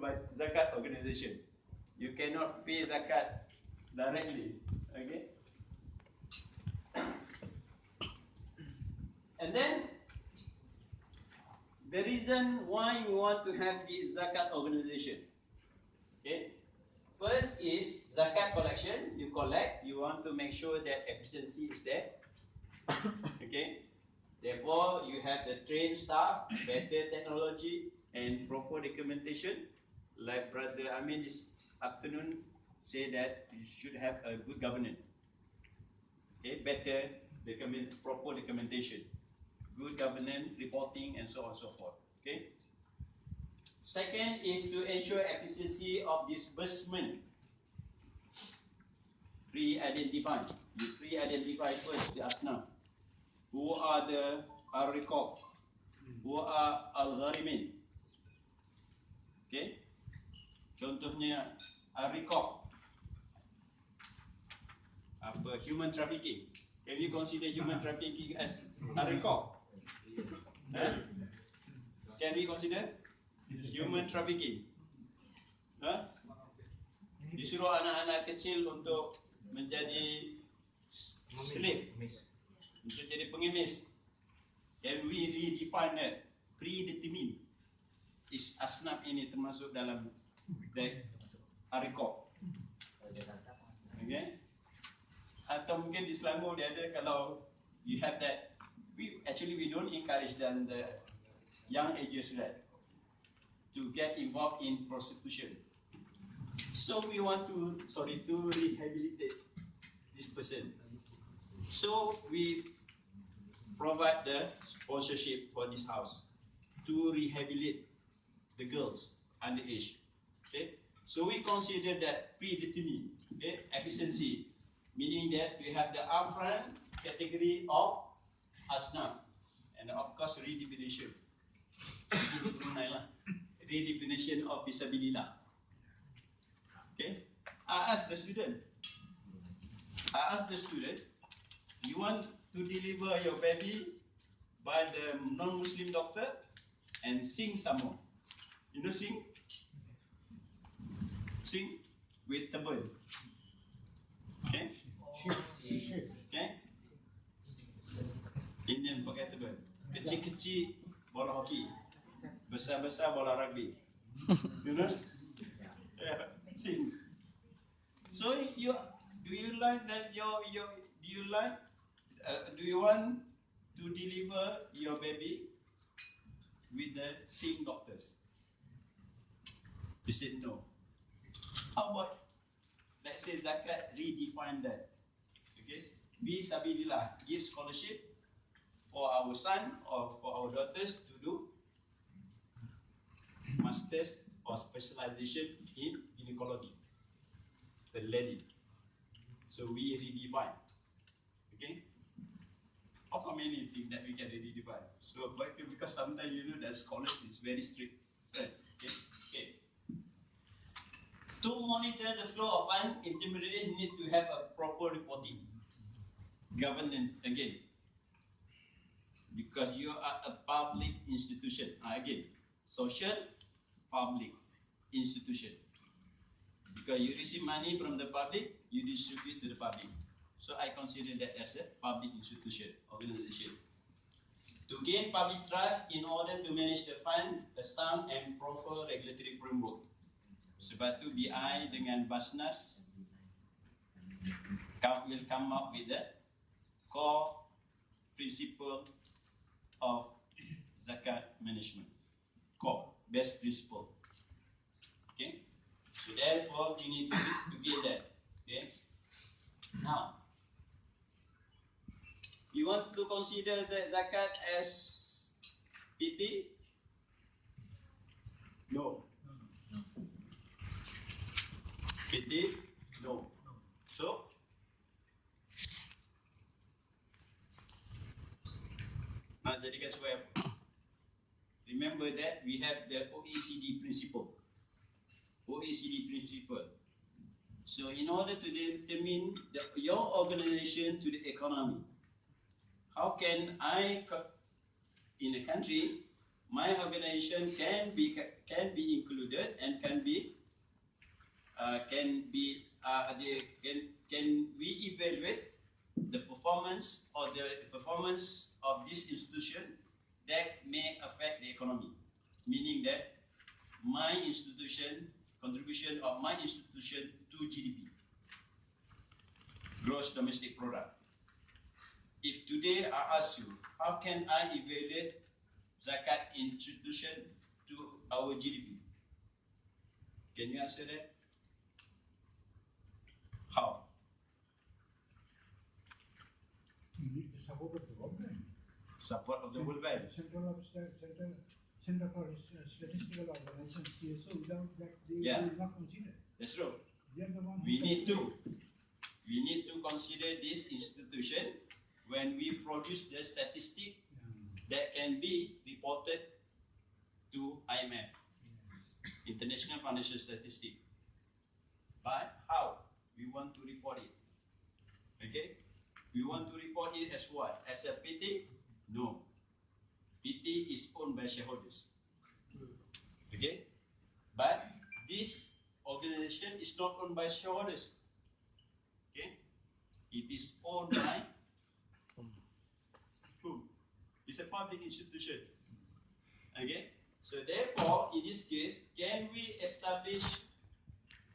by zakat organization. You cannot pay zakat directly. Okay. And then the reason why we want to have the zakat organization. Okay. First is zakat collection. You collect. You want to make sure that efficiency is there. Okay. Therefore, you have the trained staff, better technology, and proper documentation. Like Brother Amin this afternoon say that you should have a good governance. Okay, better proper documentation, good governance, reporting, and so on and so forth. Okay. Second is to ensure efficiency of disbursement. Pre-identify. You pre-identify first the asnaf. Who are the al-riqab? Who are al-gharimin? Okay. Contohnya al-riqab. Apa? Human trafficking. Can you consider human trafficking as al-riqab? Huh? Can we consider human trafficking? Huh? Disuruh anak-anak kecil untuk menjadi slave, untuk jadi pengemis. Can we redefine that? Predetermine. Is asnaf ini termasuk dalam al-riqab? Okay? Atau mungkin di Selangor dia ada, kalau you have that, we don't encourage them the young ages to get involved in prostitution. So we want to rehabilitate this person. So we provide the sponsorship for this house to rehabilitate the girls underage. Okay, so we consider that predetermined. Okay, efficiency, meaning that we have the upfront category of asnaf, and of course redefinition. Redefinition of fisabilillah. Okay, I ask the student, you want to deliver your baby by the non-Muslim doctor and sing some more. You know sing? Sing with turban. Okay? Okay? Indian pakai turban. Kecil-kecil bola hoki. Besar-besar bola rugby. You know? Yeah. Sing. So do you like that do you want to deliver your baby with the sing doctors? You said no. How about, let's say zakat redefine that. Okay? Bi sabilillah, give scholarship for our son or for our daughters to do masters or specialization in gynecology, the lady. So we redefine. Okay? How many things that we can redefine? So because sometimes you know that scholars is very strict. Right? Okay? Okay. To monitor the flow of funds, intermediaries need to have a proper reporting. Governance again. Because you are a public institution. Again, social public institution. Because you receive money from the public, you distribute to the public. So I consider that as a public institution, organization. To gain public trust in order to manage the fund, a sound and proper regulatory framework. Sebab tu BI dengan Basnas will come up with the core principle of zakat management. Core, best principle. Okay? So therefore, we need to get that. Okay? Now, you want to consider the zakat as PT? No. PT? No. So, nak jadikan sebagai apa? Remember that we have the OECD principle. OECD principle. So in order to determine your organization to the economy, how can I, in a country, my organization can be included and can we evaluate the performance of this institution that may affect the economy, meaning that my institution contribution of my institution to GDP, gross domestic product. If today I ask you, how can I evaluate zakat institution to our GDP? Can you answer that? How? You need the support of the World Bank. Support of the World Bank. Center for Statistical Organization, CSO, without that they will not consider. That's true. We need to consider this institution when we produce the statistic that can be reported to IMF, International Financial Statistics. But how? We want to report it. Okay? We want to report it as what? As a PT? No. PT is owned by shareholders. Okay? But this organization is not owned by shareholders. Okay? It is owned by who? It's a public institution. Okay? So therefore, in this case, can we establish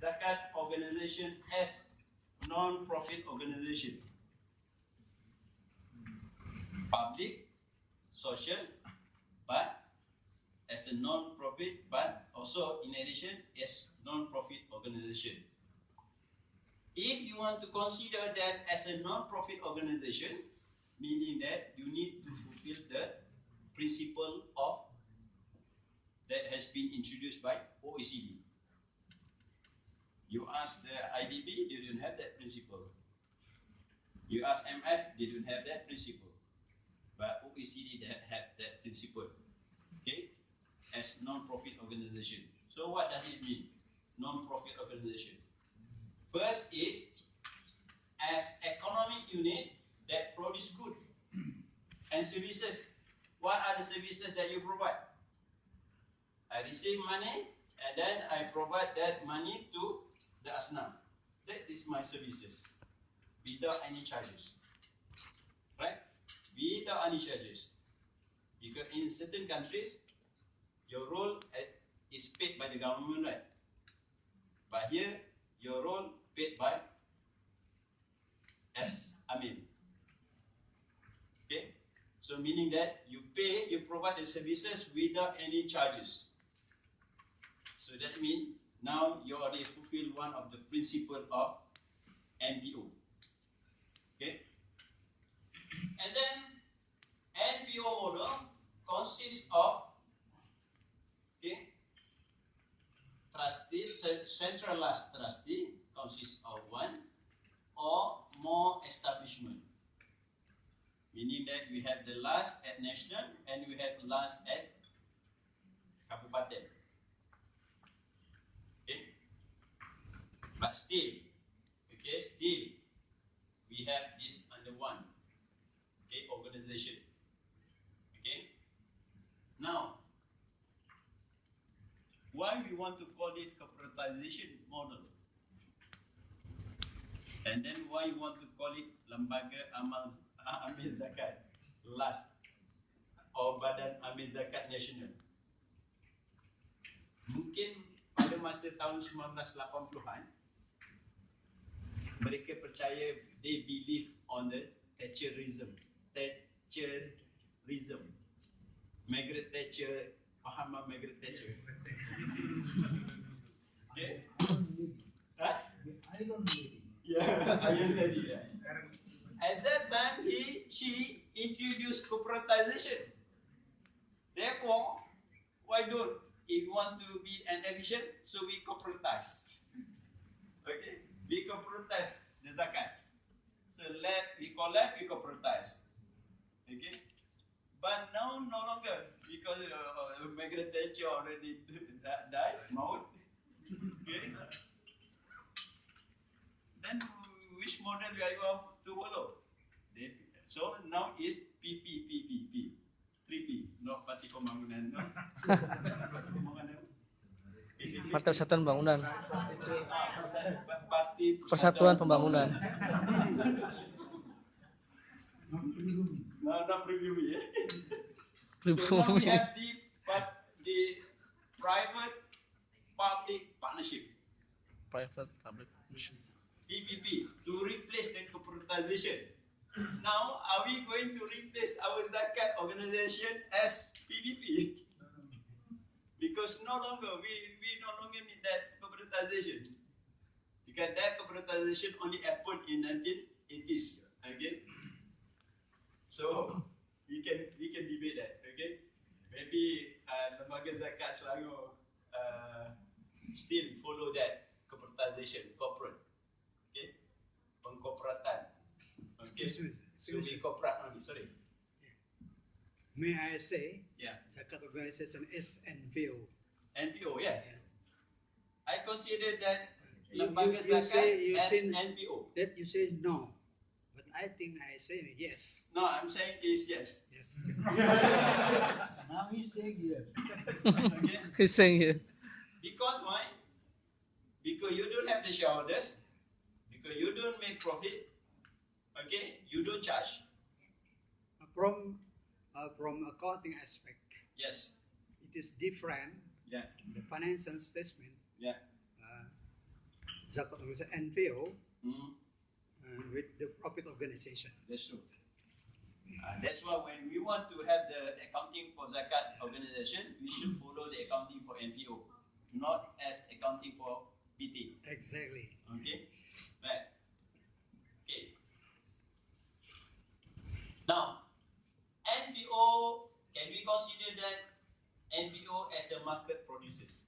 zakat organization as non-profit organization? Public, social, but as a non-profit, but also in addition as non-profit organization. If you want to consider that as a non-profit organization, meaning that you need to fulfill the principle of that has been introduced by OECD. You ask the IDB, they don't have that principle. You ask MF, they don't have that principle. But OECD have that principle. Okay? As non-profit organization. So what does it mean? Non-profit organization. First is as economic unit that produce goods and services. What are the services that you provide? I receive money and then I provide that money to the Asnaf. That is my services without any charges. Right? Without any charges. Because in certain countries, your role is paid by the government, right? But here, your role paid by Amin. Okay? So meaning that you provide the services without any charges. So that means now you already fulfill one of the principles of NPO. Okay? And then NPO model consists of trustees, centralized trustee consists of one or more establishment. Meaning that we have the last at national and we have the last at kabupaten. Okay? But still, we have this under one organization. Okay? Now, why we want to call it corporatization model? And then why you want to call it Lembaga Amil Zakat last or Badan Amil Zakat Nasional? Mungkin pada masa tahun 1980-an mereka percaya, they believe on the Thatcherism. Margaret Thatcher, faham Margaret Thatcher? Okay? Huh? The Iron Lady. Yeah, Iron Lady. Yeah. At that time, she introduced corporatization. Therefore, why don't? If you want to be an efficient, so we corporatize. Okay? We corporatize the zakat. So we corporatize. Okay? But now no longer, because Margaret Thatcher already died, maut. Okay? Then which model we are going to follow? So now is PPPPP. 3P, no Parti Pembangunan, no. Partai Persatuan Pembangunan. Parti Persatuan Pembangunan. No, not pribumi. So now we have the private public partnership, Private Public Partnership. PPP, to replace the corporatization. Now, are we going to replace our zakat organization as PPP? Because no longer we no longer need that corporatization. Because that corporatization only happened in 1980s. Okay, so we can debate that. Okay, maybe lembaga zakat Selangor still follow that corporatization, corporate. Okay, pengkorporatan. Okay, so we corporate only. Sorry. May I say, Yeah. zakat organization is NPO. NPO, yes. I consider that You lembaga say zakat as NPO. that you say no, but I think I say yes. No, I'm saying is yes. Yes. Now he's saying yes. Okay? He's saying here. Because why? Because you don't have the shareholders, because you don't make profit, okay? You don't charge. From accounting aspect, Yes. it is different. Yeah. The financial statement, Yeah. zakat organization NPO, Mm, with the profit organization. that's true. That's why when we want to have the accounting for zakat organization, we should follow the accounting for NPO, not as accounting for PT. Exactly. Okay? Right. Okay. Now, NPO, can we consider that NPO as a market producers?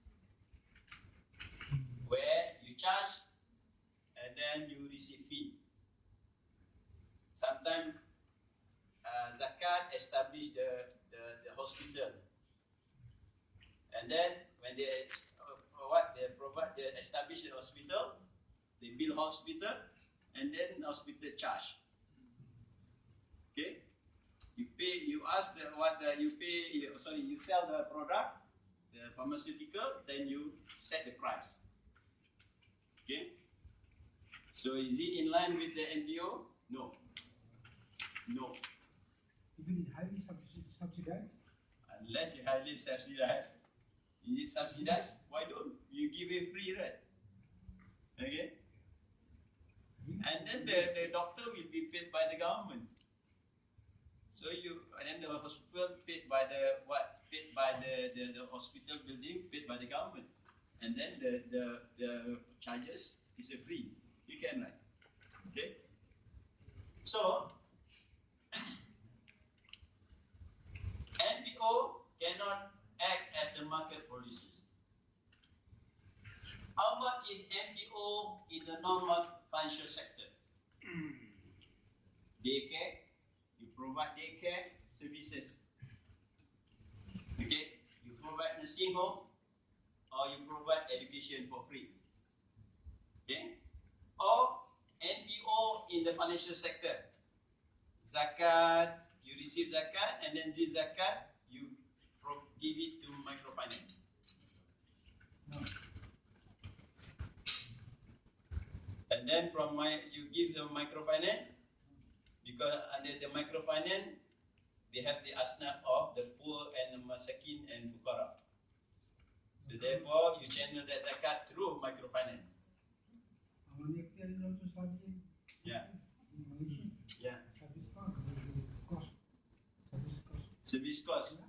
Where you charge and then you receive fee. Sometimes zakat establish the hospital. And then when they establish the hospital, they build hospital, and then hospital charge. Okay, you pay. You ask you sell the product, the pharmaceutical, then you set the price. Okay, so is it in line with the NPO? No, no. Even highly subsidized. Unless you highly subsidized. Is it subsidized? Why don't you give it free, right? Okay. And then the doctor will be paid by the government. So and then the hospital paid by the hospital building paid by the government. And then the charges is a free. You can, right? Okay. So NPO cannot act as a market producers. How about in NPO in the normal financial sector? Daycare, you provide daycare services. Okay, you provide nursing home or you provide education for free. Okay, or NPO in the financial sector. Zakat, you receive zakat and then this zakat you give it to microfinance. No. And then you give the microfinance because under the microfinance they have the asnaf of the poor and the masakin and fukara. So therefore you channel that zakat through microfinance. Yeah. Yeah. Service cost.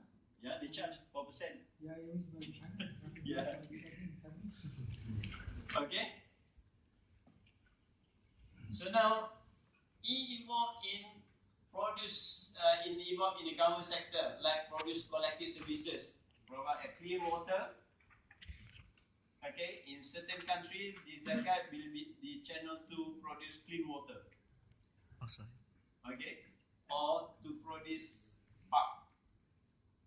Yeah, they charge 4%. Yeah. Okay. So now, involved in the government sector, like produce collective services, provide a clean water. Okay, in certain countries, the zakat will be the channel to produce clean water. Awesome. Okay, or to produce park.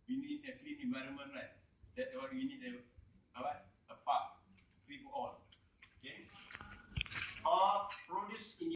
We need a clean environment, right? That's what we need a park, free for all. Okay, or produce in